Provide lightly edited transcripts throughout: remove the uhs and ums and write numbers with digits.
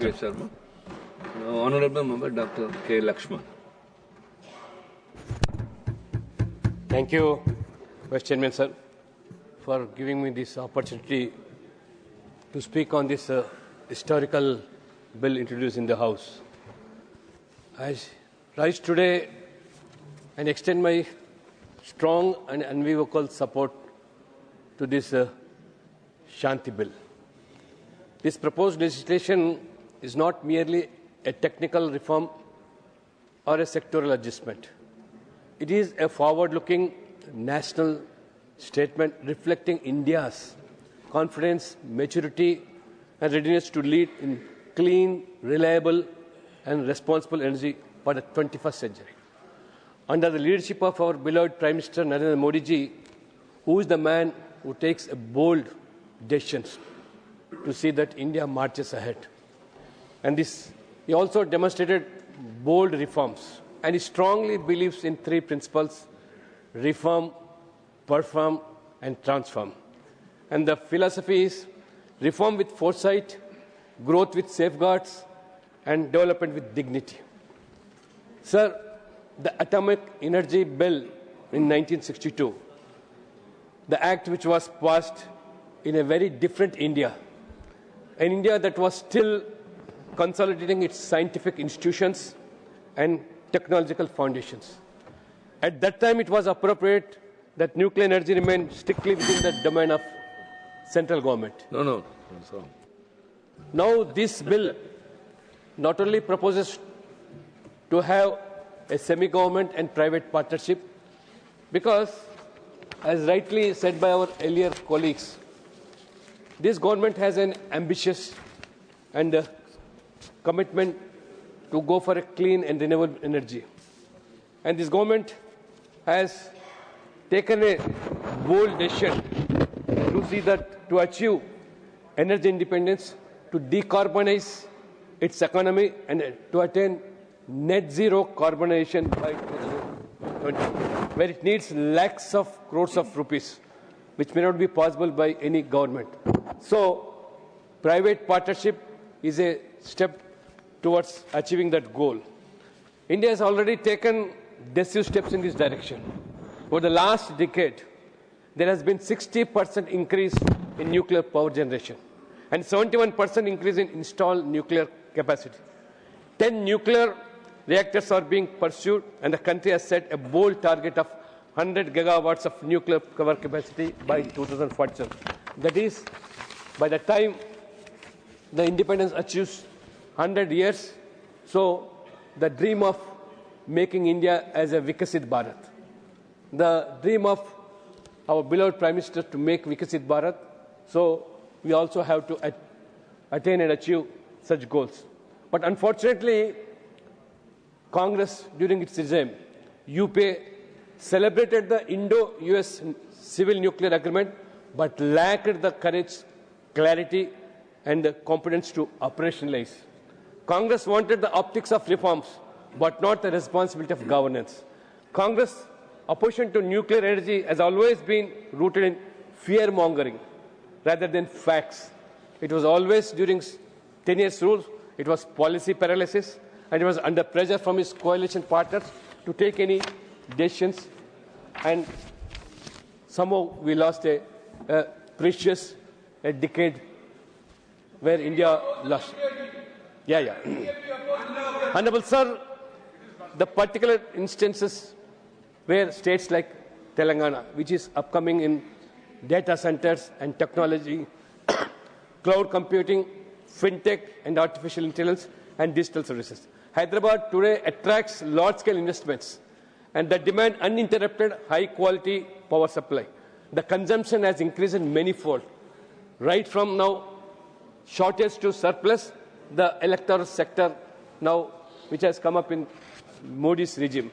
K. Sharma. Honorable Member Dr. K. Laxman. Thank you, Vice Chairman sir, for giving me this opportunity to speak on this historical bill introduced in the House. I rise today and extend my strong and unequivocal support to this Shanti bill. This proposed legislation is not merely a technical reform or a sectoral adjustment. It is a forward-looking national statement reflecting India's confidence, maturity, and readiness to lead in clean, reliable, and responsible energy for the 21st century. Under the leadership of our beloved Prime Minister Narendra Modi ji, who is the man who takes a bold decisions to see that India marches ahead. And he also demonstrated bold reforms. And he strongly believes in three principles: reform, perform, and transform. And the philosophy is reform with foresight, growth with safeguards, and development with dignity. Sir, the Atomic Energy Bill in 1962, the act which was passed in a very different India, an India that was still consolidating its scientific institutions and technological foundations. At that time, it was appropriate that nuclear energy remained strictly within the domain of central government. No. Now, this bill not only proposes to have a semi-government and private partnership, because, as rightly said by our earlier colleagues, this government has an ambitious and commitment to go for a clean and renewable energy. And this government has taken a bold decision to see that to achieve energy independence, to decarbonize its economy, and to attain net zero carbonization by 2020, where it needs lakhs of crores of rupees, which may not be possible by any government. So, private partnership is a step towards achieving that goal. India has already taken decisive steps in this direction. Over the last decade, there has been 60% increase in nuclear power generation and 71% increase in installed nuclear capacity. 10 nuclear reactors are being pursued, and the country has set a bold target of 100 gigawatts of nuclear power capacity by 2047. That is, by the time the independence achieves 100 years, so the dream of making India as a Vikasit Bharat, the dream of our beloved Prime Minister to make Vikasit Bharat, so we also have to attain and achieve such goals. But unfortunately, Congress, during its regime, UPA, celebrated the Indo-US civil nuclear agreement, but lacked the courage, clarity, and the competence to operationalize. Congress wanted the optics of reforms, but not the responsibility of governance. Congress' opposition to nuclear energy has always been rooted in fear-mongering rather than facts. It was always, during 10 years' rule, it was policy paralysis, and it was under pressure from its coalition partners to take any decisions, and somehow we lost a precious decade where India lost. Honorable Sir, the particular instances where states like Telangana, which is upcoming in data centers and technology, cloud computing, fintech and artificial intelligence, and digital services. Hyderabad today attracts large-scale investments and that demand uninterrupted high-quality power supply. The consumption has increased in many-fold. Right from now, shortage to surplus, the electoral sector now, which has come up in Modi's regime.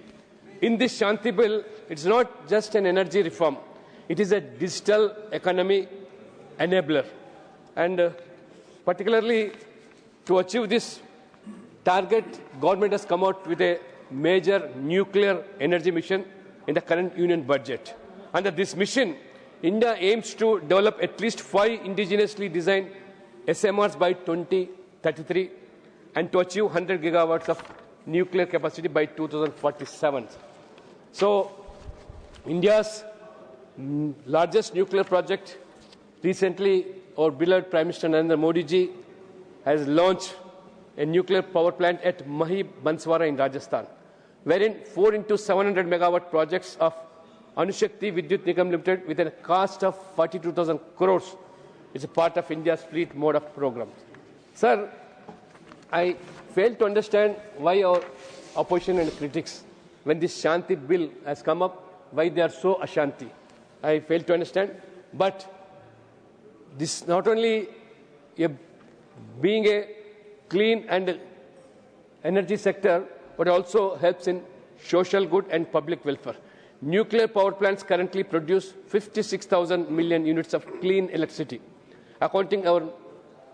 In this Shanti bill, it's not just an energy reform. It is a digital economy enabler. And particularly to achieve this target, government has come out with a major nuclear energy mission in the current union budget. Under this mission, India aims to develop at least 5 indigenously designed SMRs by 2033 and to achieve 100 gigawatts of nuclear capacity by 2047. So, India's largest nuclear project recently, our beloved Prime Minister Narendra Modi ji has launched a nuclear power plant at Mahi Banswara in Rajasthan, wherein 4 into 700 megawatt projects of Anushakti Vidyut Nigam Limited with a cost of 42,000 crores is a part of India's fleet mode of program. Sir, I fail to understand why our opposition and critics, when this Shanti bill has come up, why they are so Ashanti. I fail to understand. But this not only being a clean and energy sector, but also helps in social good and public welfare. Nuclear power plants currently produce 56,000 million units of clean electricity, accounting over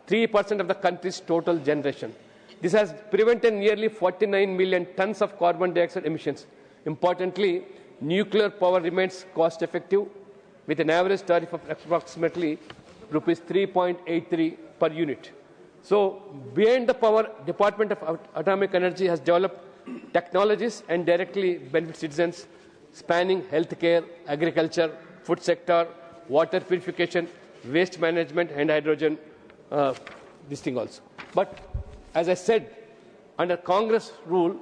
3% of the country's total generation. This has prevented nearly 49 million tons of carbon dioxide emissions. Importantly, nuclear power remains cost-effective, with an average tariff of approximately rupees 3.83 per unit. So, beyond the power, Department of Atomic Energy has developed technologies and directly benefit citizens, spanning healthcare, agriculture, food sector, water purification, waste management, and hydrogen. This thing also. But as I said, under Congress rule,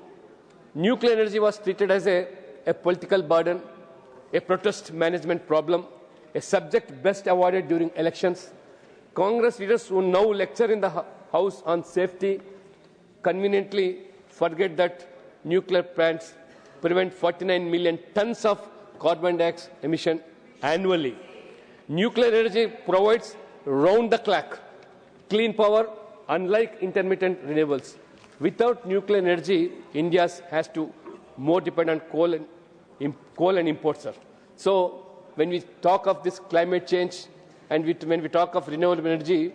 nuclear energy was treated as a political burden, a protest management problem, a subject best avoided during elections. Congress leaders who now lecture in the House on safety conveniently forget that nuclear plants prevent 49 million tons of carbon dioxide emission annually. Nuclear energy provides round-the-clock clean power, unlike intermittent renewables. Without nuclear energy, India has to more depend on coal and imports. So, when we talk of this climate change and when we talk of renewable energy,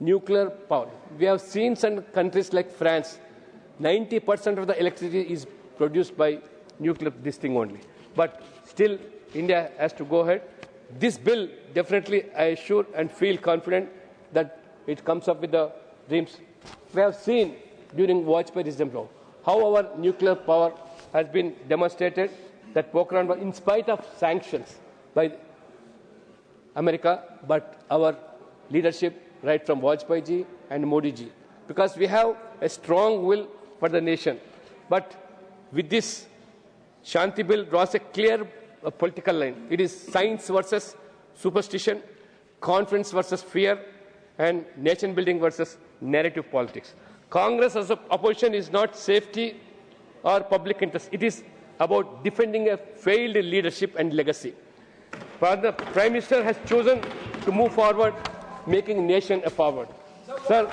nuclear power, we have seen some countries like France, 90% of the electricity is produced by nuclear, this thing only. But still, India has to go ahead. This bill, definitely, I assure and feel confident that it comes up with the dreams. We have seen during Vajpayee regime how our nuclear power has been demonstrated, that Pokhran was in spite of sanctions by America, but our leadership, right from Vajpayee ji and Modi ji, because we have a strong will for the nation. But with this, Shanti bill draws a clear political line. It is science versus superstition, confidence versus fear, and nation building versus narrative politics. Congress as opposition is not safety or public interest. It is about defending a failed leadership and legacy. The Prime Minister has chosen to move forward, making nation a forward. Sir,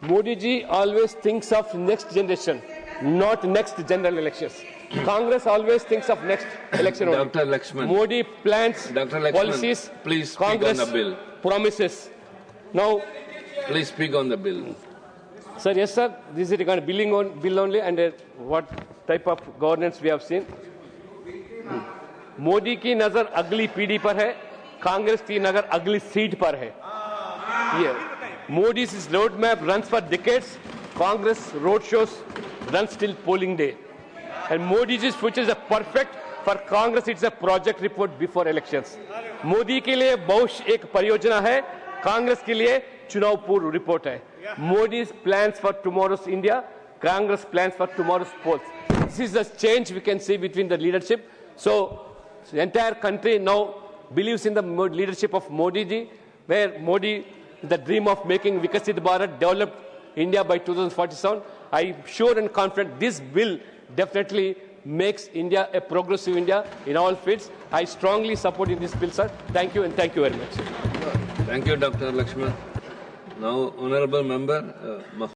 Modi ji always thinks of next generation, not next general elections. Congress always thinks of next election only. Dr. Laxman. Modi plans, Dr. Laxman, policies, please speak Congress on the bill. Promises. Now, please speak on the bill. Sir, yes, sir. This is regarding bill only, and what type of governance we have seen. Modi की नजर अगली पीढ़ी पर है, कांग्रेस की नजर अगली seat पर है. Modi's roadmap runs for decades. Congress road shows runs till polling day. And Modi's future is perfect for Congress. It's a project report before elections. Modi के लिए बहुत एक परियोजना है, कांग्रेस के लिए चुनाव पूर्व रिपोर्ट है. Modi's plans for tomorrow's India, Congress plans for tomorrow's polls. This is the change we can see between the leadership. So, the entire country now believes in the leadership of Modi ji, where Modi, the dream of making Vikasit Bharat, developed India by 2047. I am sure and confident this bill definitely makes India a progressive India in all fields. I strongly support in this bill, sir. Thank you, and thank you very much. Thank you, Dr. Laxman. Now, Honorable Member